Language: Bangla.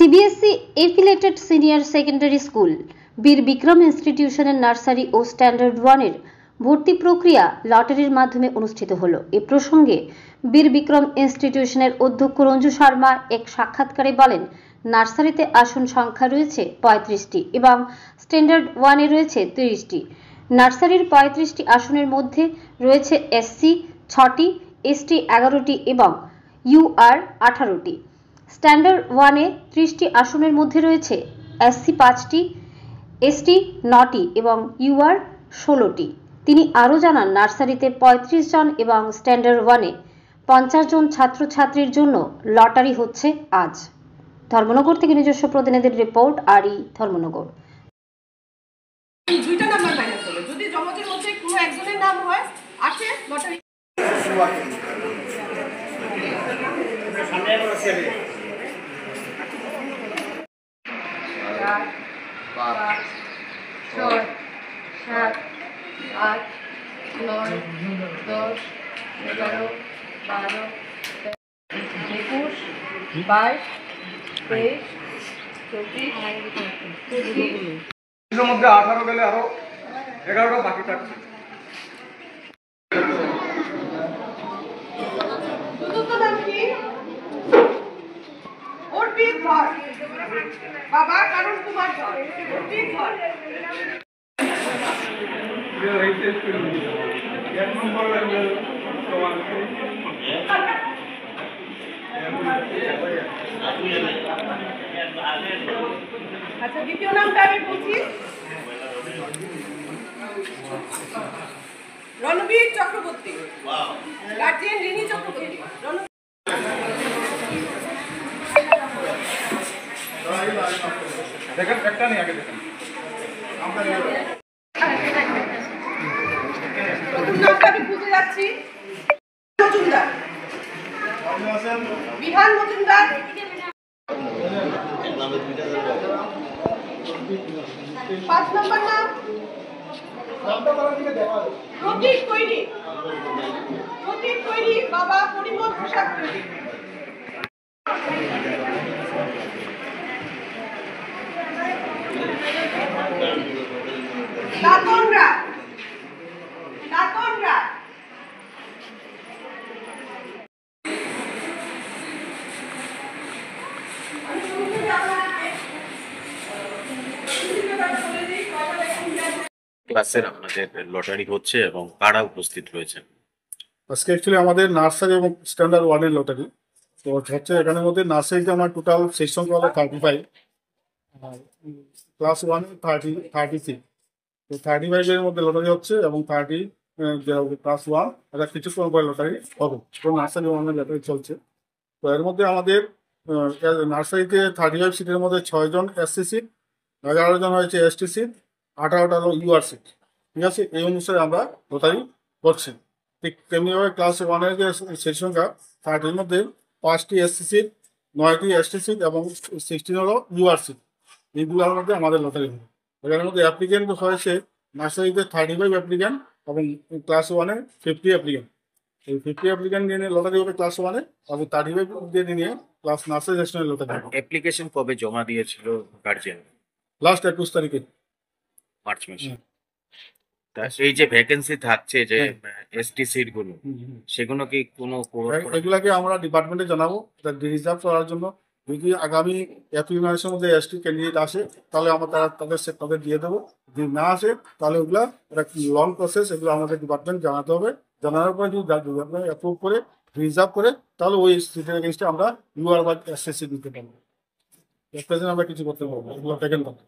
CBSE affiliated senior secondary school বীর বিক্রম ইনস্টিটিউশনের নার্সারি ও স্ট্যান্ডার্ড ওয়ানের ভর্তি প্রক্রিয়া লটারির মাধ্যমে অনুষ্ঠিত হলো। এ প্রসঙ্গে বীর বিক্রম ইনস্টিটিউশনের অধ্যক্ষ রঞ্জু শর্মা এক সাক্ষাৎকারে বলেন, নার্সারিতে আসন সংখ্যা রয়েছে 35টি এবং স্ট্যান্ডার্ড ওয়ানে রয়েছে 30টি। নার্সারির 35টি আসনের মধ্যে রয়েছে এসসি 6টি, এসটি 11টি এবং ইউআর 18টি। স্ট্যান্ডার্ড ওয়ানে 30টি আসনের মধ্যে রয়েছে এসসি 5টি, এসটি 9টি এবং ইউআর 16টি। তিনি আরও জানান, নার্সারিতে 35 জন এবং স্ট্যান্ডার্ড ওয়ানে 50 জন ছাত্রছাত্রীর জন্য লটারি হচ্ছে আজ। ধর্মনগর থেকে নিজস্ব প্রতিনিধির রিপোর্ট, আরই ধর্মনগর। দুইটা নাম্বার মাইনাস হলো, যদি জমকের মধ্যে কোনো একজনের নাম হয় আসে লটারি। পাঁচ, ছয়, সাত, আট, নয়, 10, 11, 12, 21, 22, 23, 24, এর মধ্যে 18 গেলে আরো 11টা বাকি থাকছে। বাবা কারণ কুমার ধর, অর্পিত ধর। আচ্ছা, দ্বিতীয় নামটা আমি বলছি, রণবীর চক্রবর্তী, গার্জিয়ান রিনি চক্রবর্তী। দেখেন একটা নেই, আগে দেখেন প্রথম নামটা আমি খুঁজে যাচ্ছি, মজুমদার, বিধান মজুমদার, 5 নম্বর নাম প্রতীক তৈরি, প্রতীক তৈরি, বাবা পরিমল পোশাক তৈরি। দাতনরা, দাতনরা, ক্লাসের আপনাদের লটারি হচ্ছে এবং কারা উপস্থিত রয়েছেন? আজকে অ্যাকচুয়ালি আমাদের নার্সারি এবং স্ট্যান্ডার্ড ওয়ানের লটারি। তো হচ্ছে এখানের মধ্যে নার্সারিতে আমার টোটাল সেই সংখ্যা হলো 35, ক্লাস ওয়ানে 36। তো 35-এর মধ্যে লটারি হচ্ছে এবং 30 ক্লাস ওয়ান এটা কিছুক্ষণ পরে লটারি হবে। তো নার্সারি ওয়ানের লটারি চলছে। তো এর মধ্যে আমাদের নার্সারিতে 35 সিটের মধ্যে 6 জন এসসি সিট, 11 জন হয়েছে এসটি সিট, 18টা হলো ইউআর সিট। ঠিক আছে, এই অনুসারে আমরা লটারি করছি। ঠিক তেমনিভাবে ক্লাস ওয়ানের যে সিট সংখ্যা 30-এর মধ্যে 5টি এসসি সিট, 9টি এসটি সিট এবং 16 হলো ইউআর সিট। এইগুলোর মধ্যে আমাদের লটারি হবে। এখানের মধ্যে অ্যাপ্লিকেন্ট হয়েছে নার্সারিতে 35 অ্যাপ্লিকেন্ট এবং ক্লাস ওয়ানে 50 অ্যাপ্লিকেন্ট। এই 50 অ্যাপ্লিকেন্ট নিয়ে লটারি হবে ক্লাস ওয়ানে এবং 35 দিয়ে নিয়ে ক্লাস নার্সারি সেকশনের লটারি হবে। অ্যাপ্লিকেশন কবে জমা দিয়েছিল গার্জিয়ান? লাস্ট 21 তারিখে, মার্চ মাসে। তা এই যে ভ্যাকেন্সি থাকছে যে এসটি সিট গুলো, সেগুলো কি কোনো এগুলাকে আমরা ডিপার্টমেন্টে জানাবো এটা রিজার্ভ করার জন্য। যদি আগামী এপ্রিল মাসের মধ্যে এসটি ক্যান্ডিডেট আসে তাহলে আমরা তাদের দিয়ে দেবো। যদি না আসে তাহলে ওগুলা একটা লং প্রসেস, এগুলো আমাদের ডিপার্টমেন্ট জানাতে হবে। জানানোর পরে যদি ডিপার্টমেন্ট অ্যাপ্রুভ করে রিজার্ভ করে তাহলে ওই সিটের এগেনস্টে আমরা ইউআর বা এসএসসি দিতে পারবো। এর প্রেজেন্ট আমরা কিছু করতে পারবো, এগুলো টেকেন করতে।